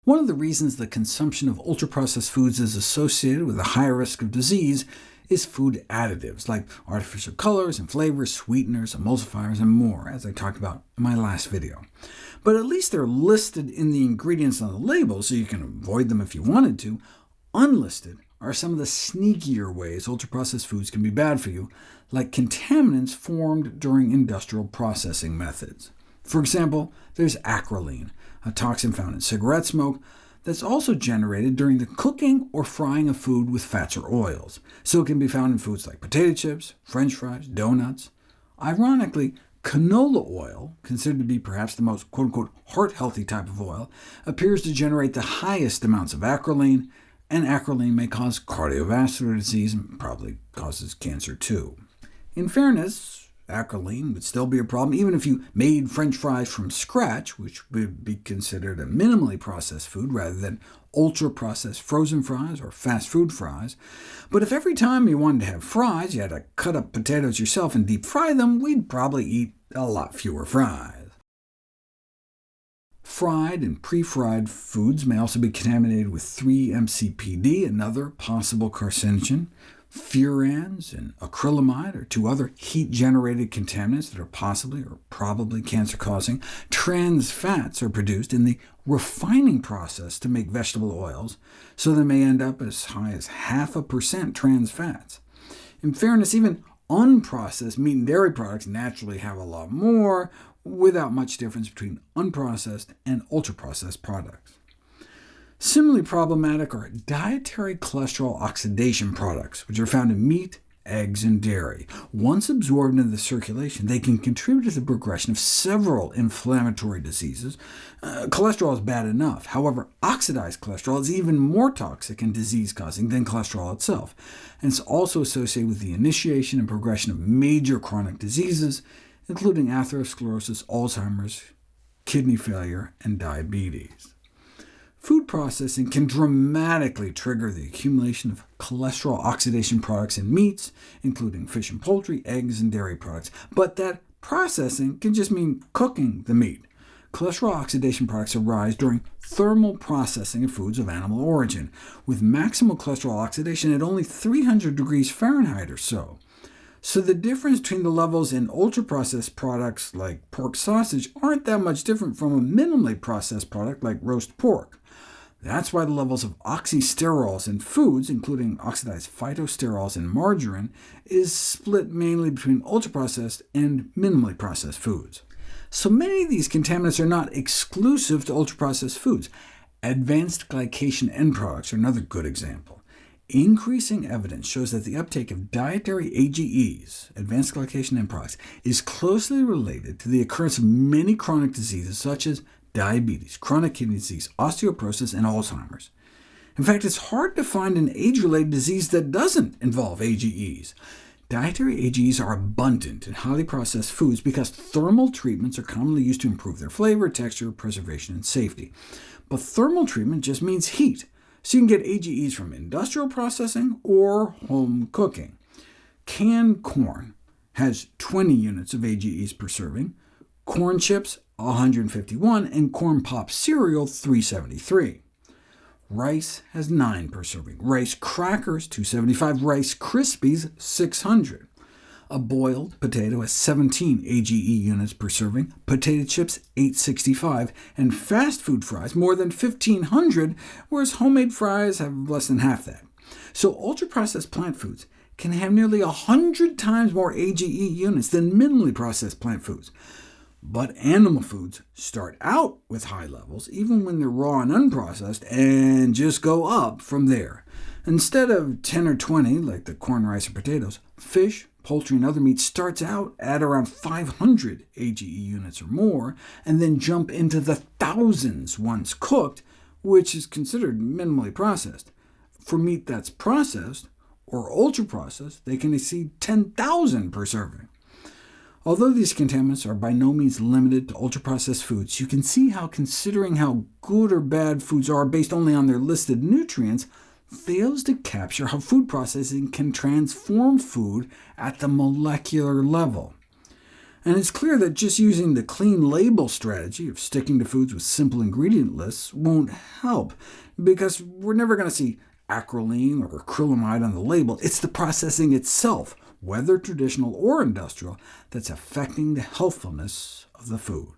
One of the reasons the consumption of ultra-processed foods is associated with a higher risk of disease is food additives, like artificial colors and flavors, sweeteners, emulsifiers, and more, as I talked about in my last video. But at least they're listed in the ingredients on the label, so you can avoid them if you wanted to. Unlisted are some of the sneakier ways ultra-processed foods can be bad for you, like contaminants formed during industrial processing methods. For example, there's acrylamide, a toxin found in cigarette smoke, that's also generated during the cooking or frying of food with fats or oils, so it can be found in foods like potato chips, French fries, donuts. Ironically, canola oil, considered to be perhaps the most quote-unquote heart-healthy type of oil, appears to generate the highest amounts of acrylamide, and acrylamide may cause cardiovascular disease and probably causes cancer too. In fairness, acrylamide would still be a problem even if you made French fries from scratch, which would be considered a minimally processed food rather than ultra-processed frozen fries or fast food fries. But if every time you wanted to have fries you had to cut up potatoes yourself and deep fry them, we'd probably eat a lot fewer fries. Fried and pre-fried foods may also be contaminated with 3-MCPD, another possible carcinogen. Furans and acrylamide are two other heat-generated contaminants that are possibly or probably cancer-causing. Trans fats are produced in the refining process to make vegetable oils, so they may end up as high as 0.5% trans fats. In fairness, even unprocessed meat and dairy products naturally have a lot more, without much difference between unprocessed and ultra-processed products. Similarly problematic are dietary cholesterol oxidation products, which are found in meat, eggs, and dairy. Once absorbed into the circulation, they can contribute to the progression of several inflammatory diseases. Cholesterol is bad enough. However, oxidized cholesterol is even more toxic and disease-causing than cholesterol itself, and it's also associated with the initiation and progression of major chronic diseases, including atherosclerosis, Alzheimer's, kidney failure, and diabetes. Food processing can dramatically trigger the accumulation of cholesterol oxidation products in meats, including fish and poultry, eggs, and dairy products. But that processing can just mean cooking the meat. Cholesterol oxidation products arise during thermal processing of foods of animal origin, with maximal cholesterol oxidation at only 300 degrees Fahrenheit or so. So the difference between the levels in ultra-processed products like pork sausage aren't that much different from a minimally processed product like roast pork. That's why the levels of oxysterols in foods, including oxidized phytosterols in margarine, is split mainly between ultra-processed and minimally processed foods. So many of these contaminants are not exclusive to ultra-processed foods. Advanced glycation end products are another good example. Increasing evidence shows that the uptake of dietary AGEs, advanced glycation end products, is closely related to the occurrence of many chronic diseases such as diabetes, chronic kidney disease, osteoporosis, and Alzheimer's. In fact, it's hard to find an age-related disease that doesn't involve AGEs. Dietary AGEs are abundant in highly processed foods because thermal treatments are commonly used to improve their flavor, texture, preservation, and safety. But thermal treatment just means heat, so you can get AGEs from industrial processing or home cooking. Canned corn has 20 units of AGEs per serving, corn chips 151, and corn pop cereal 373. Rice has 9 per serving, rice crackers 275, Rice Krispies 600. A boiled potato has 17 AGE units per serving, potato chips 865, and fast food fries more than 1,500, whereas homemade fries have less than half that. So ultra-processed plant foods can have nearly 100 times more AGE units than minimally processed plant foods. But animal foods start out with high levels, even when they're raw and unprocessed, and just go up from there. Instead of 10 or 20, like the corn, rice, or potatoes, fish, poultry, and other meat starts out at around 500 AGE units or more, and then jump into the thousands once cooked, which is considered minimally processed. For meat that's processed, or ultra-processed, they can exceed 10,000 per serving. Although these contaminants are by no means limited to ultra-processed foods, you can see how considering how good or bad foods are based only on their listed nutrients fails to capture how food processing can transform food at the molecular level. And it's clear that just using the clean label strategy of sticking to foods with simple ingredient lists won't help, because we're never going to see acrolein or acrylamide on the label. It's the processing itself, whether traditional or industrial, that's affecting the healthfulness of the food.